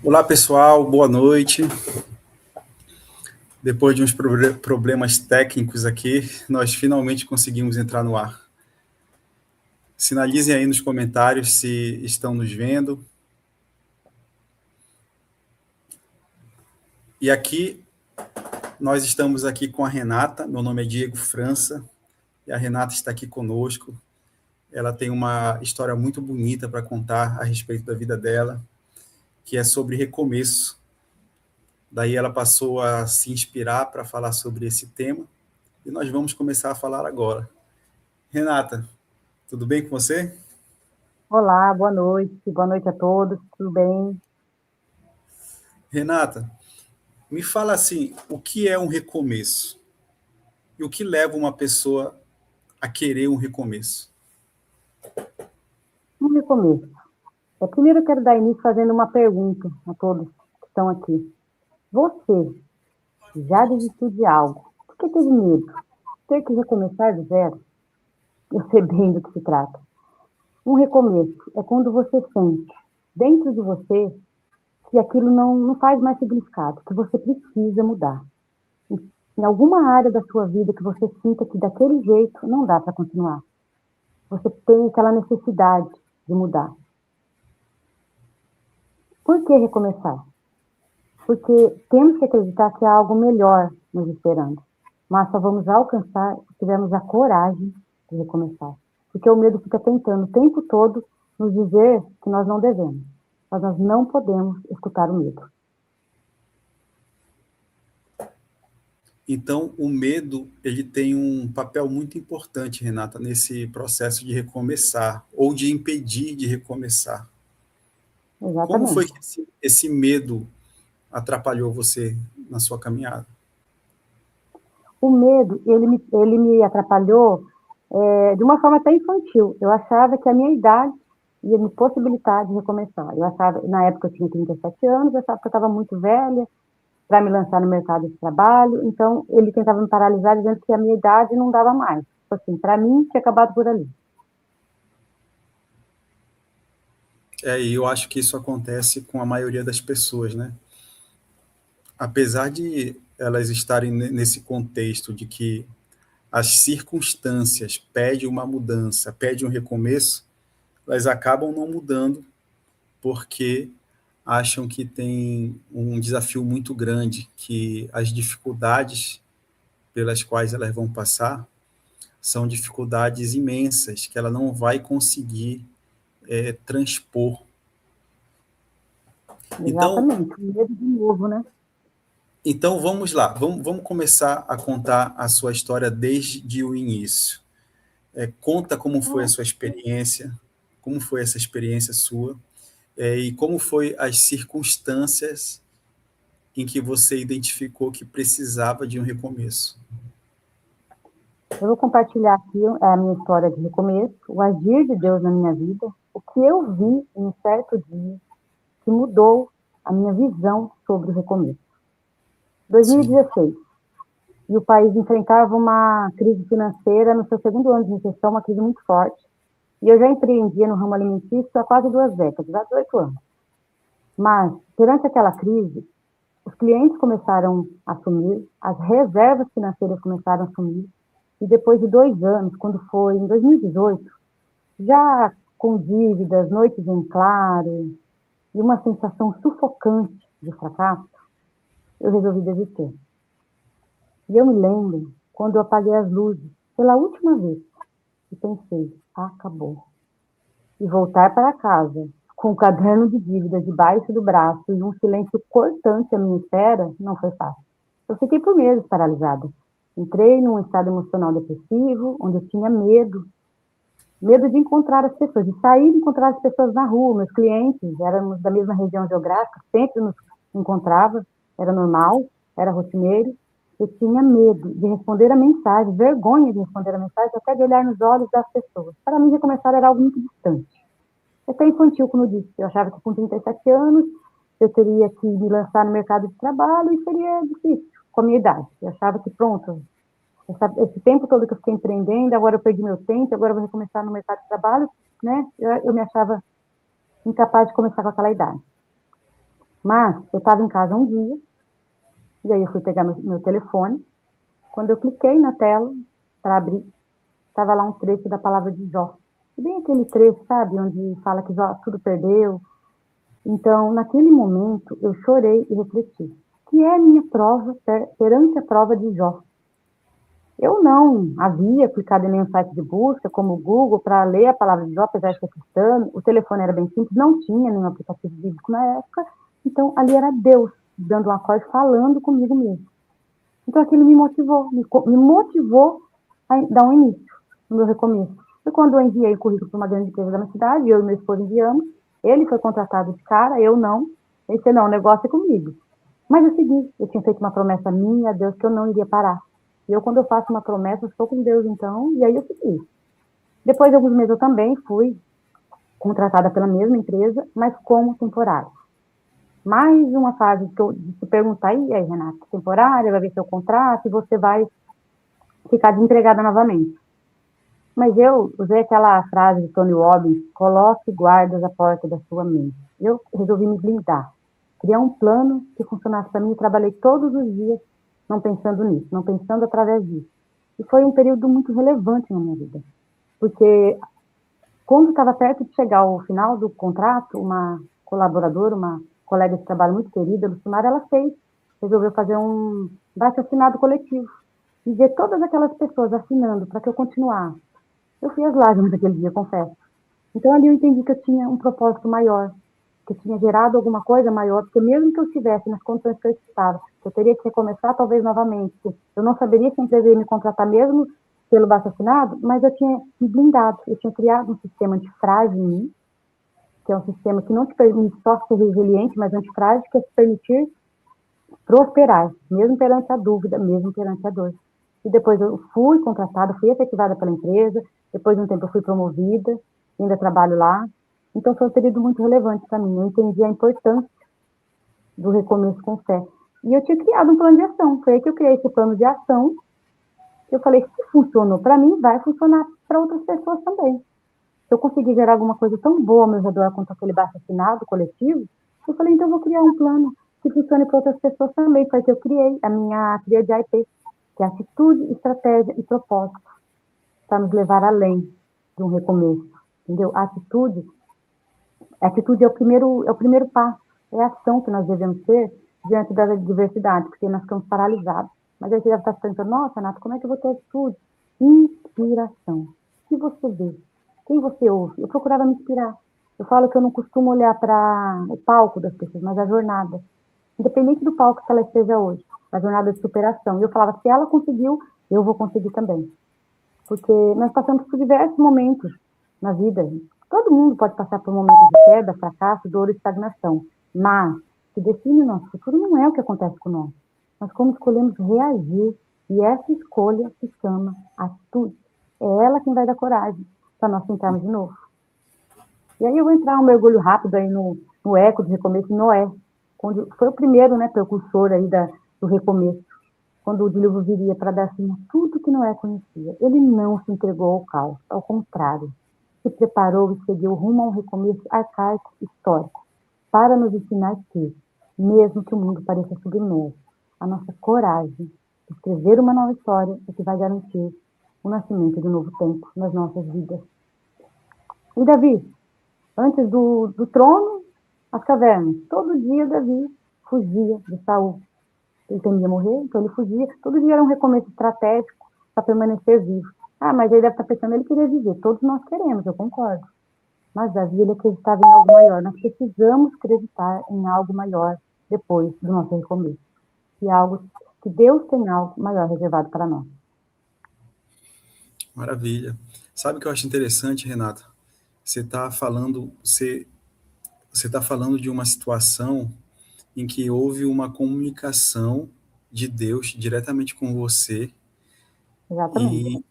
Olá, pessoal, boa noite. Depois de uns problemas técnicos aqui, nós finalmente conseguimos entrar no ar. Sinalizem aí nos comentários se estão nos vendo. E aqui, nós estamos aqui com a Renata, meu nome é Diego França, e a Renata está aqui conosco. Ela tem uma história muito bonita para contar a respeito da vida dela, que é sobre recomeço. Daí ela passou a se inspirar para falar sobre esse tema, e nós vamos começar a falar agora. Renata, tudo bem com você? Olá, boa noite a todos, tudo bem? Renata, me fala assim, o que é um recomeço? E o que leva uma pessoa a querer um recomeço? Vamos recomeço. Primeiro eu quero dar início fazendo uma pergunta a todos que estão aqui. Você já desistiu de algo? Por que teve medo? Ter que recomeçar do zero? Eu sei bem do que se trata. Um recomeço é quando você sente dentro de você que aquilo não faz mais significado, que você precisa mudar. Em alguma área da sua vida que você sinta que daquele jeito não dá para continuar. Você tem aquela necessidade de mudar. Por que recomeçar? Porque temos que acreditar que há algo melhor nos esperando. Mas só vamos alcançar se tivermos a coragem de recomeçar. Porque o medo fica tentando o tempo todo nos dizer que nós não devemos. Mas nós não podemos escutar o medo. Então, o medo, ele tem um papel muito importante, Renata, nesse processo de recomeçar, ou de impedir de recomeçar. Como foi Exatamente. que esse medo atrapalhou você na sua caminhada? O medo, ele me atrapalhou de uma forma até infantil. Eu achava que a minha idade ia me possibilitar de recomeçar. Eu achava, na época eu tinha 37 anos, eu achava que eu estava muito velha para me lançar no mercado de trabalho. Então, ele tentava me paralisar dizendo que a minha idade não dava mais. Tipo assim, para mim, tinha acabado por ali. E eu acho que isso acontece com a maioria das pessoas, né? Apesar de elas estarem nesse contexto de que as circunstâncias pedem uma mudança, pedem um recomeço, elas acabam não mudando porque acham que tem um desafio muito grande, que as dificuldades pelas quais elas vão passar são dificuldades imensas, que ela não vai conseguir transpor. Então, Exatamente. O medo de novo, né? então vamos lá, vamos começar a contar a sua história desde o início. Conta como foi a sua experiência, como foi essa experiência sua, e como foi as circunstâncias em que você identificou que precisava de um recomeço. Eu vou compartilhar aqui a minha história de recomeço, o agir de Deus na minha vida, o que eu vi em um certo dia que mudou a minha visão sobre o recomeço. Sim. 2016, e o país enfrentava uma crise financeira no seu segundo ano de recessão, uma crise muito forte, e eu já empreendia no ramo alimentício há quase 2 décadas, há 18 anos. Mas, perante aquela crise, os clientes começaram a sumir, as reservas financeiras começaram a sumir, e depois de 2 anos, quando foi em 2018, já com dívidas, noites em claro, e uma sensação sufocante de fracasso, eu resolvi desistir. E eu me lembro quando eu apaguei as luzes pela última vez e pensei, acabou. E voltar para casa com um caderno de dívidas debaixo do braço e um silêncio cortante à minha espera não foi fácil. Eu fiquei por meses paralisada. Entrei num estado emocional depressivo, onde eu tinha medo. Medo de encontrar as pessoas, de sair e encontrar as pessoas na rua. Meus clientes éramos da mesma região geográfica, sempre nos encontrava, era normal, era rotineiro. Eu tinha medo de responder a mensagem, vergonha de responder a mensagem, até de olhar nos olhos das pessoas. Para mim, recomeçar era algo muito distante. Até infantil, como eu disse. Eu achava que com 37 anos eu teria que me lançar no mercado de trabalho e seria difícil com a minha idade. Eu achava que, pronto, esse tempo todo que eu fiquei empreendendo, agora eu perdi meu tempo, agora eu vou recomeçar no mercado de trabalho, né? Eu me achava incapaz de começar com aquela idade. Mas eu estava em casa um dia, e aí eu fui pegar meu telefone. Quando eu cliquei na tela para abrir, estava lá um trecho da palavra de Jó. E bem aquele trecho, sabe, onde fala que Jó tudo perdeu. Então, naquele momento, eu chorei e refleti. Que é a minha prova perante a prova de Jó. Eu não havia clicado em nenhum site de busca, como o Google, para ler a palavra de Jó, apesar de ser cristã. O telefone era bem simples, não tinha nenhum aplicativo bíblico na época. Então, ali era Deus dando um acorde, falando comigo mesmo. Então, aquilo me motivou a dar um início no meu recomeço. Foi quando eu enviei o currículo para uma grande empresa da minha cidade, eu e meu esposo enviamos, ele foi contratado de cara, eu não. Ele disse, não, o negócio é comigo. Mas eu segui, eu tinha feito uma promessa minha a Deus que eu não iria parar. E eu, quando eu faço uma promessa, eu estou com Deus, então, e aí eu segui. Depois de alguns meses eu também fui contratada pela mesma empresa, mas como temporária. Mais uma fase de se perguntar, e aí, Renata, temporária, vai ver seu contrato, e você vai ficar desempregada novamente. Mas eu usei aquela frase de Tony Robbins, coloque guardas à porta da sua mente. Eu resolvi me blindar, criar um plano que funcionasse para mim e trabalhei todos os dias não pensando nisso, não pensando através disso. E foi um período muito relevante na minha vida, porque quando estava perto de chegar ao final do contrato, uma colaboradora, uma colega de trabalho muito querida, Lucimara, resolveu fazer um baixo-assinado coletivo e ver todas aquelas pessoas assinando para que eu continuasse. Eu fui às lágrimas naquele dia, confesso. Então ali eu entendi que eu tinha um propósito maior, que eu tinha gerado alguma coisa maior, porque mesmo que eu estivesse nas condições que eu estava, eu teria que recomeçar talvez novamente, eu não saberia se a empresa ia me contratar mesmo pelo baixo assinado, mas eu tinha me blindado, eu tinha criado um sistema antifrágil em mim, que é um sistema que não te permite só ser resiliente, mas antifrágil, que é te permitir prosperar, mesmo perante a dúvida, mesmo perante a dor. E depois eu fui contratada, fui efetivada pela empresa, depois de um tempo eu fui promovida, ainda trabalho lá. Então foi um período muito relevante para mim, eu entendi a importância do recomeço com fé. E eu tinha criado um plano de ação, foi aí que eu criei esse plano de ação, eu falei, se funcionou para mim, vai funcionar para outras pessoas também. Se eu conseguir gerar alguma coisa tão boa ao meu redor quanto aquele baixo assinado coletivo, eu falei, então eu vou criar um plano que funcione para outras pessoas também, porque eu criei a minha tríade de IP, que é atitude, estratégia e propósito, para nos levar além de um recomeço, entendeu? A atitude é o primeiro passo, é a ação que nós devemos ter diante das adversidades, porque nós ficamos paralisados. Mas aí você deve estar pensando, nossa, Nath, como é que eu vou ter atitude? Inspiração. O que você vê? Quem você ouve? Eu procurava me inspirar. Eu falo que eu não costumo olhar para o palco das pessoas, mas a jornada. Independente do palco que ela esteja hoje, a jornada de superação. E eu falava, se ela conseguiu, eu vou conseguir também. Porque nós passamos por diversos momentos na vida. Todo mundo pode passar por momentos de queda, fracasso, dor e estagnação. Mas o que define o nosso futuro não é o que acontece com nós, mas como escolhemos reagir. E essa escolha se chama atitude. É ela quem vai dar coragem para nós tentarmos de novo. E aí eu vou entrar um mergulho rápido aí no eco do recomeço de Noé, onde foi o primeiro, né, precursor aí do recomeço, quando o dilúvio viria para dar fim a tudo que Noé conhecia. Ele não se entregou ao caos, ao contrário, se preparou e seguiu rumo a um recomeço arcaico histórico, para nos ensinar que, mesmo que o mundo pareça submerso, a nossa coragem de escrever uma nova história é que vai garantir o nascimento de um novo tempo nas nossas vidas. E Davi, antes do trono, as cavernas. Todo dia Davi fugia de Saul. Ele temia morrer, então ele fugia. Todo dia era um recomeço estratégico para permanecer vivo. Ah, mas ele deve estar pensando, ele queria viver. Todos nós queremos, eu concordo. Mas Davi, ele acreditava em algo maior. Nós precisamos acreditar em algo maior depois do nosso recomeço. E algo que Deus tem algo maior reservado para nós. Maravilha. Sabe o que eu acho interessante, Renata? Você tá falando de uma situação em que houve uma comunicação de Deus diretamente com você Exatamente.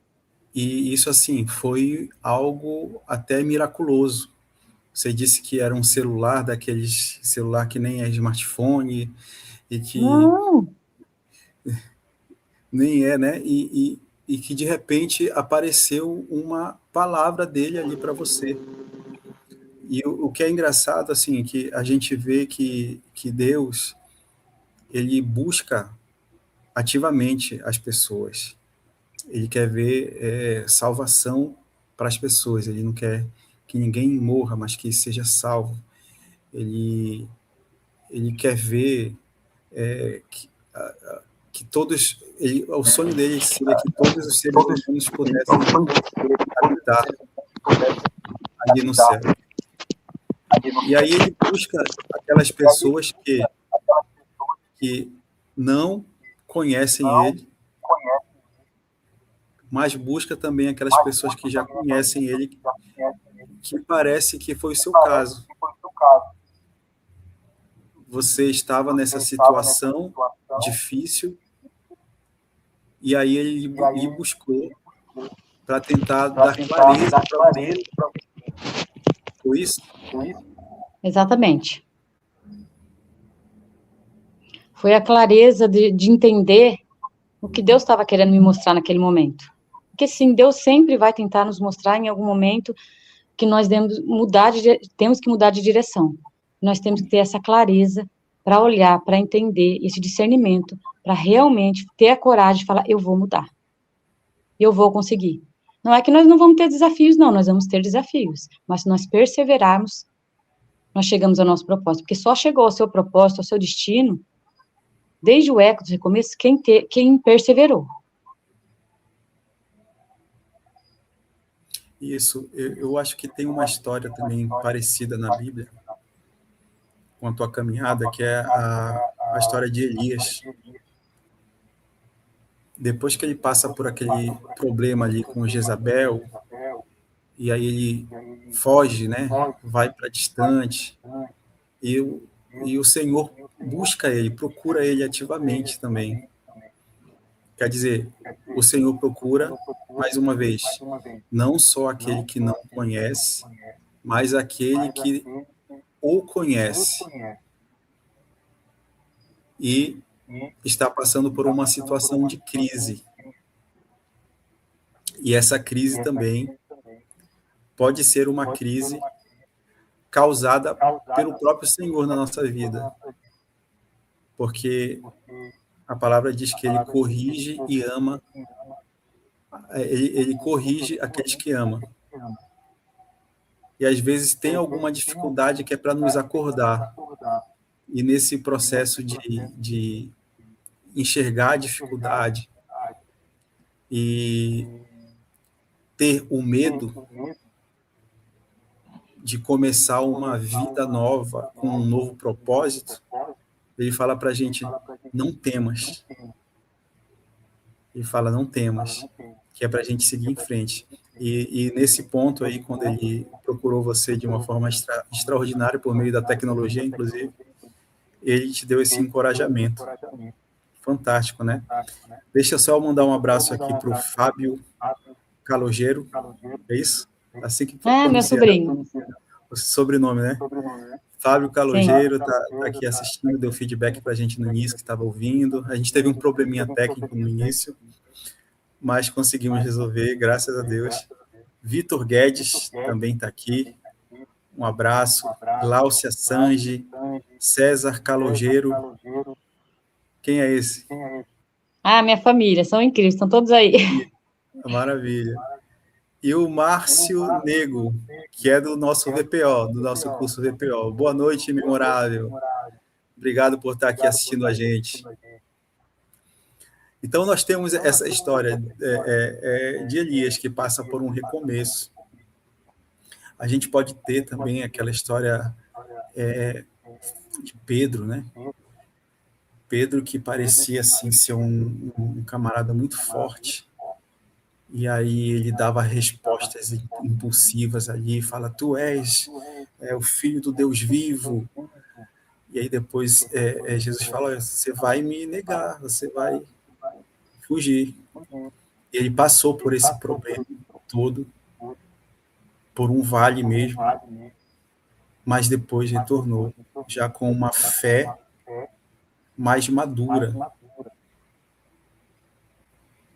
e, e isso assim foi algo até miraculoso. Você disse que era um celular daqueles celular que nem é smartphone e que Não, nem é, né? E que de repente apareceu uma palavra dele ali para você. E o que é engraçado, assim, que a gente vê que Deus, ele busca ativamente as pessoas. Ele quer ver salvação para as pessoas. Ele não quer que ninguém morra, mas que seja salvo. Ele, ele quer ver que todos... o sonho dele seria que todos os seres humanos pudessem habitar ali no céu. E aí ele busca aquelas pessoas que não conhecem ele, mas busca também aquelas pessoas que já conhecem ele, que parece que foi o seu caso. Você estava nessa situação difícil, e aí ele lhe buscou para tentar dar clareza para você. Foi isso? Exatamente. Foi a clareza de entender o que Deus estava querendo me mostrar naquele momento. Porque, sim, Deus sempre vai tentar nos mostrar em algum momento que nós temos que mudar de direção. Nós temos que ter essa clareza para olhar, para entender esse discernimento, para realmente ter a coragem de falar, eu vou mudar. Eu vou conseguir. Não é que nós não vamos ter desafios, não, nós vamos ter desafios. Mas se nós perseverarmos, nós chegamos ao nosso propósito. Porque só chegou ao seu propósito, ao seu destino, desde o eco do recomeço, quem perseverou. Isso, eu acho que tem uma história também parecida na Bíblia com a tua caminhada, que é a história de Elias. Depois que ele passa por aquele problema ali com Jezabel, e aí ele foge, né? Vai para distante, e o Senhor busca ele, procura ele ativamente também. Quer dizer, o Senhor procura, mais uma vez, não só aquele que não conhece, mas aquele que o conhece e está passando por uma situação de crise. E essa crise também pode ser uma crise causada pelo próprio Senhor na nossa vida, porque a palavra diz que ele corrige e ama, ele corrige aqueles que ama. E às vezes tem alguma dificuldade que é para nos acordar. E nesse processo de enxergar a dificuldade e ter o medo de começar uma vida nova, com um novo propósito, ele fala para a gente, não temas. Ele fala, não temas, que é para a gente seguir em frente. E nesse ponto aí, quando ele procurou você de uma forma extraordinária, por meio da tecnologia, inclusive, ele te deu esse encorajamento. Fantástico, né? Deixa eu só mandar um abraço aqui para o Fábio Calogeiro, é isso? Assim que Meu sobrinho. O sobrenome, né? Fábio Calogeiro está aqui assistindo, deu feedback para a gente no início, que estava ouvindo. A gente teve um probleminha técnico no início, mas conseguimos resolver, graças a Deus. Vitor Guedes também está aqui. Um abraço. Gláucia Sange, César Calogeiro. Quem é esse? Minha família, são incríveis, estão todos aí. Maravilha. E o Márcio Nego, que é do nosso VPO, do nosso curso VPO. Boa noite, memorável. Obrigado por estar aqui assistindo a gente. Então, nós temos essa história de Elias, que passa por um recomeço. A gente pode ter também aquela história de Pedro, né? Pedro, que parecia assim, ser um camarada muito forte, e aí ele dava respostas impulsivas ali, fala, tu és o filho do Deus vivo, e aí depois Jesus fala, você vai me negar, você vai fugir. E ele passou por esse problema todo, por um vale mesmo, mas depois retornou, já com uma fé mais madura,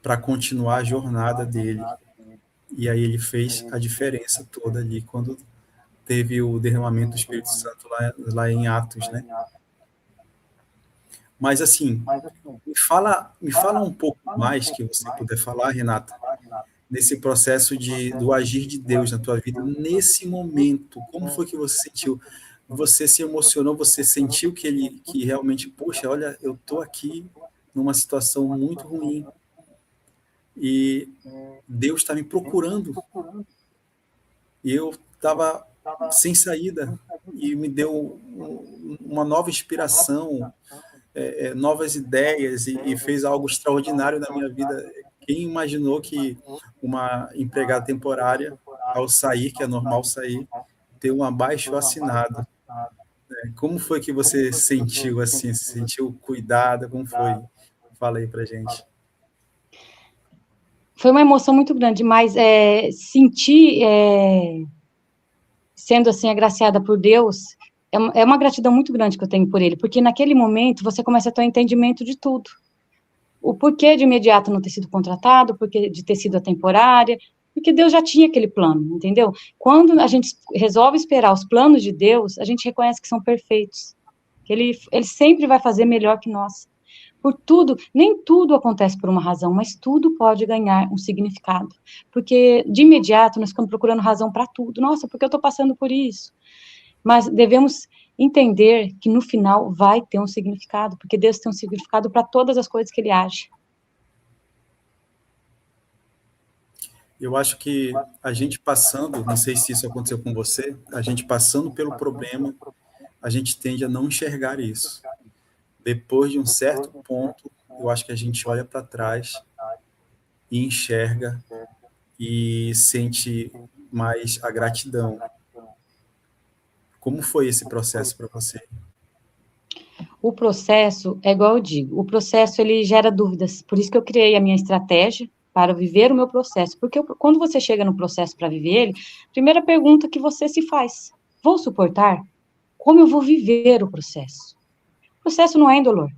para continuar a jornada dele. E aí ele fez a diferença toda ali, quando teve o derramamento do Espírito Santo lá em Atos, né? Mas, assim, me fala um pouco mais, que você puder falar, Renata, nesse processo do agir de Deus na tua vida, nesse momento. Como foi que você sentiu? Você se emocionou, você sentiu que realmente, poxa, olha, eu estou aqui numa situação muito ruim e Deus está me procurando e eu estava sem saída e me deu uma nova inspiração, novas ideias e fez algo extraordinário na minha vida. Quem imaginou que uma empregada temporária, ao sair, que é normal sair, ter um abaixo assinado? Como foi que você sentiu assim? Se sentiu cuidada? Como foi? Fala aí pra gente. Foi uma emoção muito grande, mas sentir, sendo assim agraciada por Deus, é uma gratidão muito grande que eu tenho por Ele, porque naquele momento você começa a ter um entendimento de tudo. O porquê de imediato não ter sido contratado, o porquê de ter sido a temporária, porque Deus já tinha aquele plano, entendeu? Quando a gente resolve esperar os planos de Deus, a gente reconhece que são perfeitos, que Ele sempre vai fazer melhor que nós. Por tudo, nem tudo acontece por uma razão, mas tudo pode ganhar um significado. Porque de imediato nós ficamos procurando razão para tudo. Nossa, porque eu estou passando por isso? Mas devemos entender que no final vai ter um significado, porque Deus tem um significado para todas as coisas que Ele age. Eu acho que a gente passando, não sei se isso aconteceu com você, a gente passando pelo problema, a gente tende a não enxergar isso. Depois de um certo ponto, eu acho que a gente olha para trás e enxerga e sente mais a gratidão. Como foi esse processo para você? O processo, é igual eu digo, o processo ele gera dúvidas, por isso que eu criei a minha estratégia para viver o meu processo, porque quando você chega no processo para viver ele, primeira pergunta que você se faz, vou suportar? Como eu vou viver o processo? O processo não é indolor,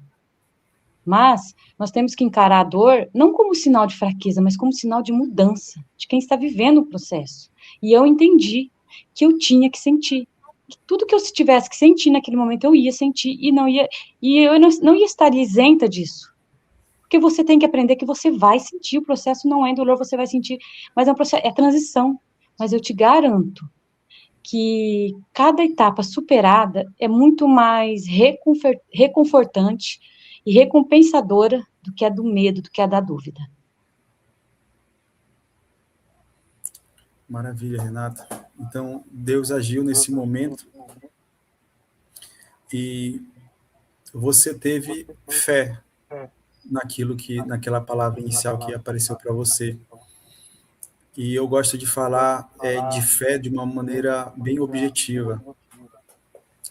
mas nós temos que encarar a dor não como sinal de fraqueza, mas como sinal de mudança, de quem está vivendo o processo. E eu entendi que eu tinha que sentir. Que tudo que eu tivesse que sentir naquele momento, eu ia sentir e eu não ia estar isenta disso. Porque você tem que aprender que você vai sentir, o processo não é indolor, você vai sentir, mas é um processo, é transição. Mas eu te garanto que cada etapa superada é muito mais reconfortante e recompensadora do que a do medo, do que a da dúvida. Maravilha, Renata. Então, Deus agiu nesse momento e você teve fé naquela palavra inicial que apareceu para você. E eu gosto de falar de fé de uma maneira bem objetiva,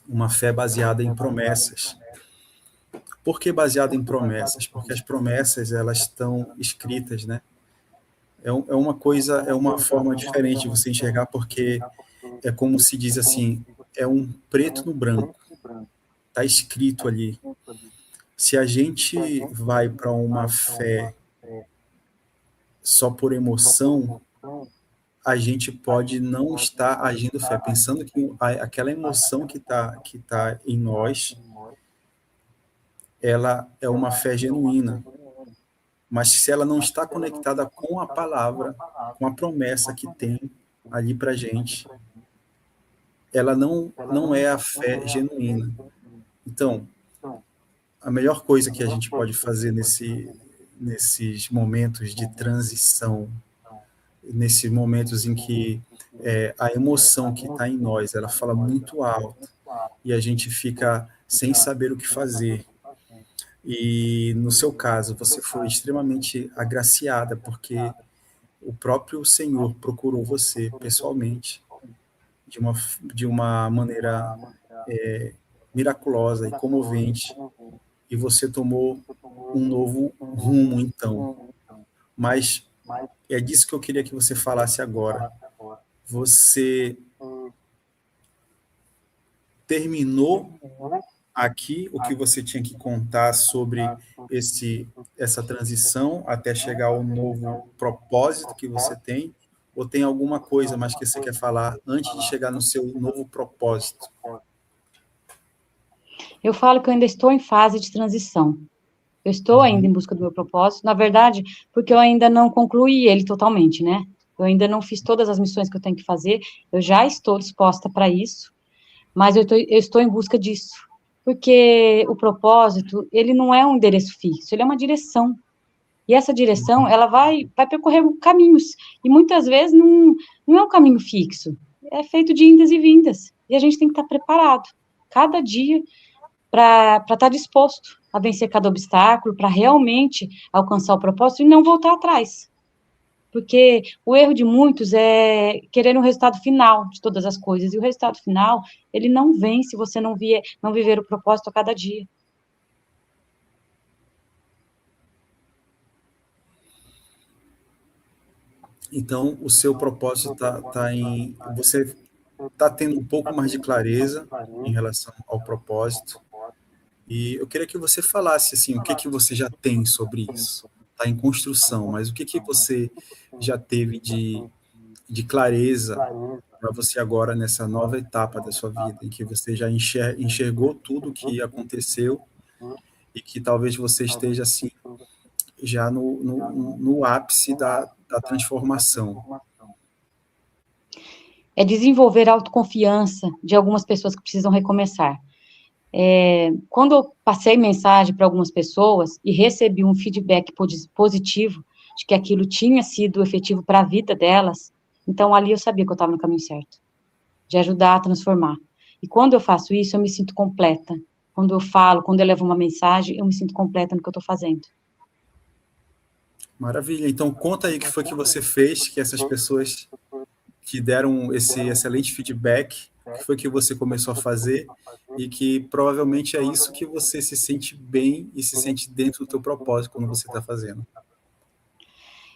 uma fé baseada em promessas. Por que baseada em promessas? Porque as promessas elas estão escritas, né? Uma coisa, é uma forma diferente de você enxergar, porque é como se diz assim, é um preto no branco, está escrito ali. Se a gente vai para uma fé só por emoção, a gente pode não estar agindo fé, pensando que aquela emoção que tá em nós, ela é uma fé genuína. Mas se ela não está conectada com a palavra, com a promessa que tem ali para gente, ela não é a fé genuína. Então, a melhor coisa que a gente pode fazer nesses momentos de transição, nesses momentos em que a emoção que está em nós, ela fala muito alto e a gente fica sem saber o que fazer. E no seu caso, você foi extremamente agraciada, porque o próprio Senhor procurou você pessoalmente, de uma maneira miraculosa e comovente, e você tomou um novo rumo, então. Mas é disso que eu queria que você falasse agora. Você terminou aqui o que você tinha que contar sobre essa transição até chegar ao novo propósito que você tem, Ou tem alguma coisa mais que você quer falar antes de chegar no seu novo propósito? Eu falo que eu ainda estou em fase de transição. Eu estou ainda Uhum. em busca do meu propósito, na verdade, porque eu ainda não concluí ele totalmente, né? Eu ainda não fiz todas as missões que eu tenho que fazer, eu já estou disposta para isso, mas eu estou em busca disso. Porque o propósito, ele não é um endereço fixo, ele é uma direção. E essa direção, ela vai percorrer caminhos. E muitas vezes não é um caminho fixo. É feito de indas e vindas. E a gente tem que estar preparado. Cada dia para estar disposto a vencer cada obstáculo, para realmente alcançar o propósito e não voltar atrás. Porque o erro de muitos é querer um resultado final de todas as coisas, e o resultado final, ele não vem se você não viver o propósito a cada dia. Então, o seu propósito tá em. Você está tendo um pouco mais de clareza em relação ao propósito. E eu queria que você falasse assim, o que que você já tem sobre isso? Está em construção, mas o que que você já teve de clareza para você agora nessa nova etapa da sua vida, em que você já enxergou tudo o que aconteceu e que talvez você esteja assim já no ápice da transformação. É desenvolver a autoconfiança de algumas pessoas que precisam recomeçar. Quando eu passei mensagem para algumas pessoas e recebi um feedback positivo de que aquilo tinha sido efetivo para a vida delas, então ali eu sabia que eu estava no caminho certo, de ajudar a transformar. E quando eu faço isso, eu me sinto completa. Quando eu falo, quando eu levo uma mensagem, eu me sinto completa no que eu estou fazendo. Maravilha. Então conta aí o que foi que você fez, que essas pessoas que deram esse excelente feedback, o que foi que você começou a fazer e que provavelmente é isso que você se sente bem e se sente dentro do teu propósito quando você está fazendo.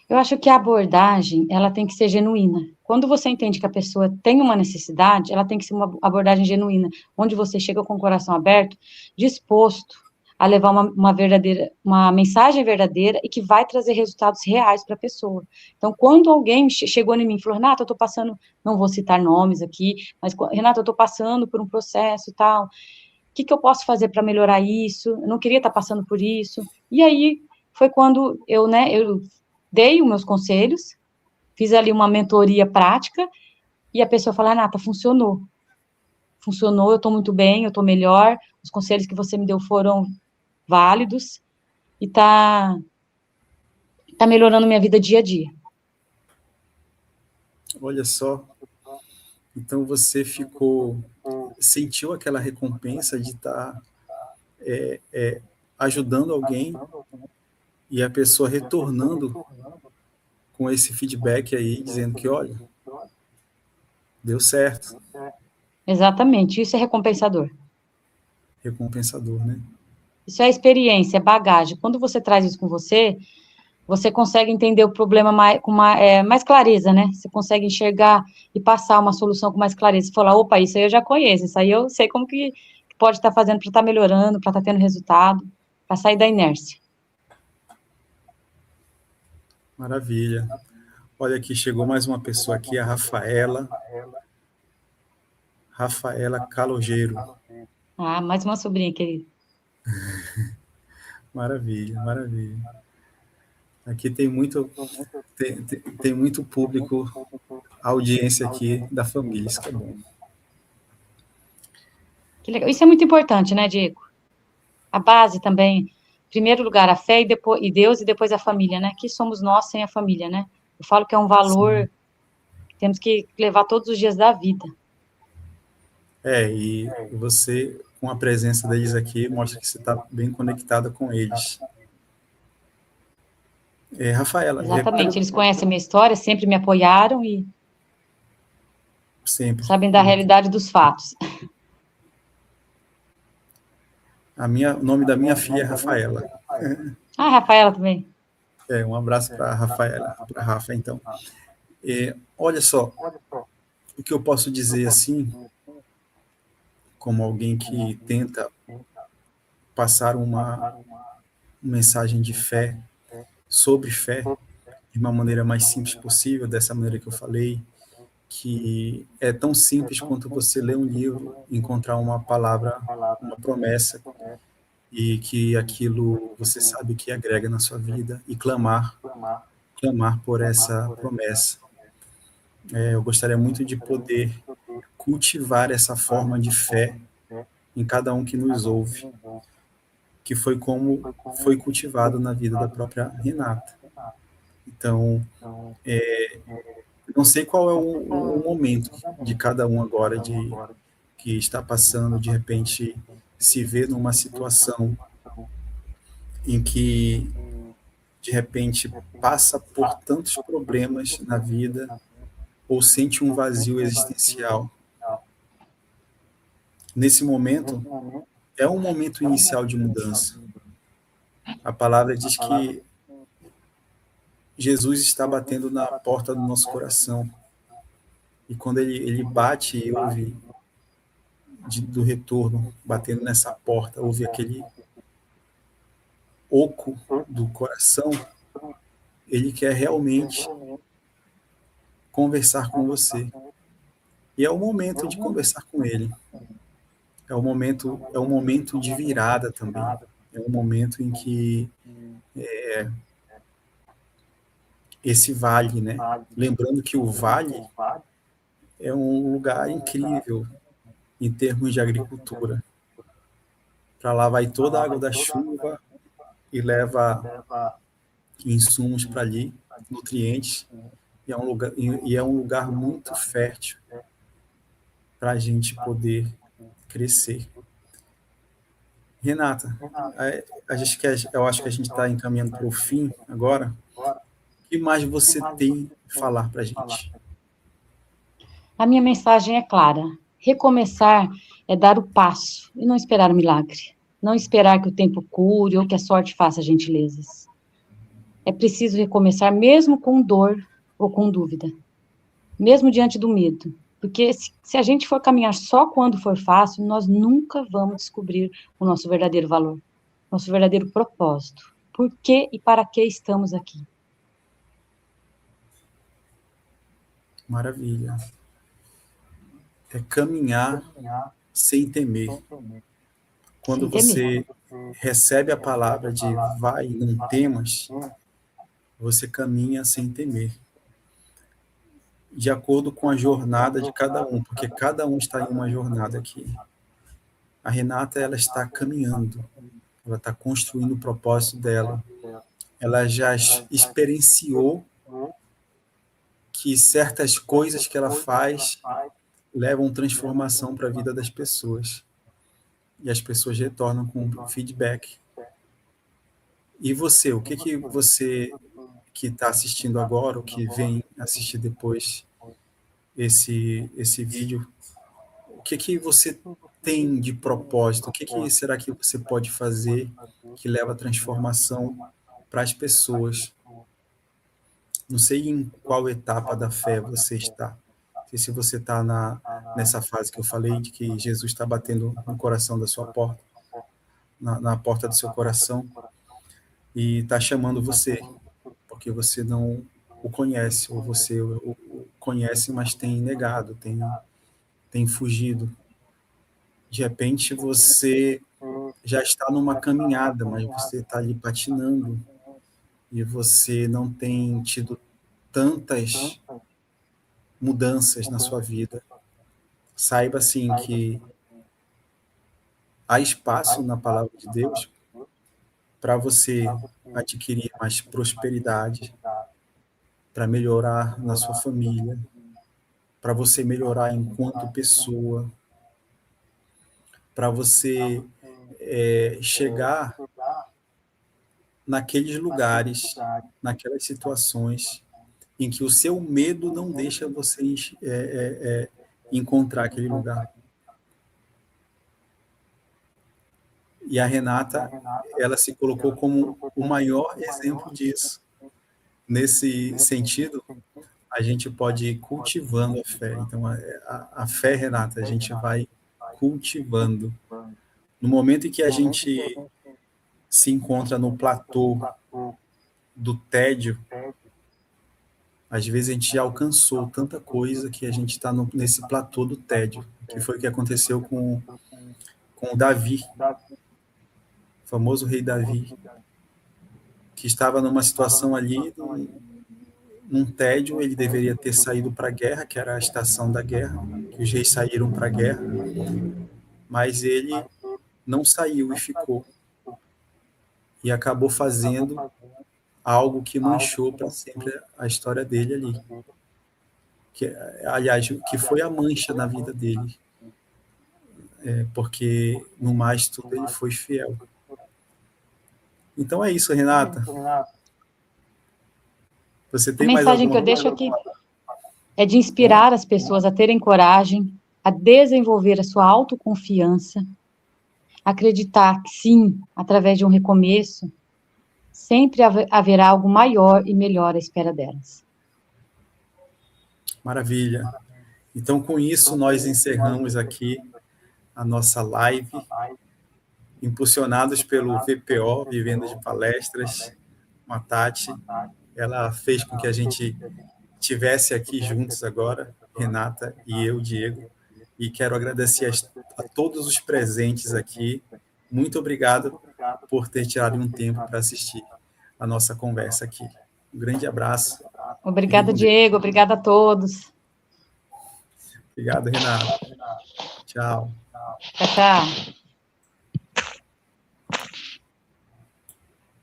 Eu acho que a abordagem, ela tem que ser genuína. Quando você entende que a pessoa tem uma necessidade, ela tem que ser uma abordagem genuína, onde você chega com o coração aberto, disposto a levar uma mensagem verdadeira e que vai trazer resultados reais para a pessoa. Então, quando alguém chegou em mim e falou, Renata, eu estou passando, não vou citar nomes aqui, mas, Renata, eu estou passando por um processo e tal, o que eu posso fazer para melhorar isso? Eu não queria estar passando por isso. E aí, foi quando eu dei os meus conselhos, fiz ali uma mentoria prática, e a pessoa fala, Renata, funcionou, eu estou muito bem, eu estou melhor, os conselhos que você me deu foram válidos, e tá melhorando minha vida dia a dia. Olha só, então você sentiu aquela recompensa de estar ajudando alguém e a pessoa retornando com esse feedback aí, dizendo que, olha, deu certo, Exatamente, isso é recompensador. recompensador, né? Isso é experiência, é bagagem. Quando você traz isso com você, você consegue entender o problema mais clareza, né? Você consegue enxergar e passar uma solução com mais clareza. Você fala, opa, isso aí eu já conheço, isso aí eu sei como que pode estar fazendo para estar melhorando, para estar tendo resultado, para sair da inércia. Maravilha. Olha aqui, chegou mais uma pessoa aqui, a Rafaela Calogeiro. Ah, mais uma sobrinha, querida. Maravilha, maravilha. Aqui tem muito público, audiência aqui da família, isso que é bom. Que legal. Isso é muito importante, né, Diego? A base também, em primeiro lugar, a fé e Deus e depois a família, né? Que somos nós sem a família, né? Eu falo que é um Sim. valor que temos que levar todos os dias da vida. E você, com a presença deles aqui, mostra que você está bem conectada com eles. Rafaela, Exatamente. Eles conhecem a minha história, sempre me apoiaram e sempre. sabem da realidade dos fatos. O nome da minha filha é Rafaela. Ah, Rafaela também. Um abraço para a Rafaela, para a Rafa, então. Olha só, o que eu posso dizer assim, como alguém que tenta passar uma mensagem de fé, sobre fé, de uma maneira mais simples possível, dessa maneira que eu falei, que é tão simples quanto você ler um livro, encontrar uma palavra, uma promessa, e que aquilo você sabe que agrega na sua vida, e clamar por essa promessa. Eu gostaria muito de poder cultivar essa forma de fé em cada um que nos ouve, que foi como foi cultivado na vida da própria Renata. Então, não sei qual é o momento de cada um agora de que está passando, de repente se vê numa situação em que de repente passa por tantos problemas na vida ou sente um vazio existencial. Nesse momento, é um momento inicial de mudança. A palavra diz que Jesus está batendo na porta do nosso coração. E quando ele bate e ouve do retorno, batendo nessa porta, ouve aquele oco do coração, ele quer realmente conversar com você. E é o momento de conversar com ele. É um momento de virada também. É um momento em que esse vale, né? Lembrando que o vale é um lugar incrível em termos de agricultura. Para lá vai toda a água da chuva e leva insumos para ali, nutrientes, e é um lugar muito fértil para a gente poder crescer. Renata, eu acho que a gente está encaminhando para o fim agora. O que mais você tem a falar para a gente? A minha mensagem é clara. Recomeçar é dar o passo e não esperar o milagre. Não esperar que o tempo cure ou que a sorte faça gentilezas. É preciso recomeçar mesmo com dor ou com dúvida. Mesmo diante do medo. Porque se a gente for caminhar só quando for fácil, nós nunca vamos descobrir o nosso verdadeiro valor, nosso verdadeiro propósito. Por que e para que estamos aqui? Maravilha. É caminhar sem temer. Quando Sem temer. você recebe a palavra de vai, não temas, você caminha sem temer. De acordo com a jornada de cada um, porque cada um está em uma jornada aqui. A Renata, ela está caminhando, ela está construindo o propósito dela. Ela já experienciou que certas coisas que ela faz levam transformação para a vida das pessoas. E as pessoas retornam com feedback. E você, o que que você que está assistindo agora, ou que vem assistir depois esse vídeo, o que que você tem de propósito? O que que será que você pode fazer que leva a transformação para as pessoas? Não sei em qual etapa da fé você está. Não sei se você está nessa fase que eu falei, de que Jesus está batendo no coração da sua porta, na porta do seu coração, e está chamando você, porque você não o conhece, ou você o conhece, mas tem negado, tem fugido. De repente você já está numa caminhada, mas você está ali patinando, e você não tem tido tantas mudanças na sua vida. Saiba, assim, que há espaço na palavra de Deus para você adquirir mais prosperidade, para melhorar na sua família, para você melhorar enquanto pessoa, para você chegar naqueles lugares, naquelas situações em que o seu medo não deixa você encontrar aquele lugar. E a Renata, ela se colocou como o maior exemplo disso. Nesse sentido, a gente pode ir cultivando a fé. Então, a fé, Renata, a gente vai cultivando. No momento em que a gente se encontra no platô do tédio, Às vezes a gente já alcançou tanta coisa que a gente está nesse platô do tédio, que foi o que aconteceu com o Davi, o famoso rei Davi, que estava numa situação ali, num tédio. Ele deveria ter saído para a guerra, que era a estação da guerra, que os reis saíram para a guerra, mas ele não saiu e ficou, e acabou fazendo algo que manchou para sempre a história dele ali, que, aliás, que foi a mancha na vida dele, porque no mais tudo ele foi fiel. Então é isso, Renata. Você A tem mais mensagem que eu alguma deixo coisa? aqui é de inspirar as pessoas a terem coragem, a desenvolver a sua autoconfiança, acreditar que sim, através de um recomeço, sempre haverá algo maior e melhor à espera delas. Maravilha. Então, com isso, nós encerramos aqui a nossa live, impulsionados pelo VPO, Vivenda de Palestras, uma Tati. Ela fez com que a gente tivesse aqui juntos agora, Renata e eu, Diego, e quero agradecer a todos os presentes aqui. Muito obrigado por ter tirado um tempo para assistir a nossa conversa aqui. Um grande abraço. Fiquem Obrigada, com Deus. Diego. Obrigada a todos. Obrigado, Renata. Tchau. Tchau, tchau.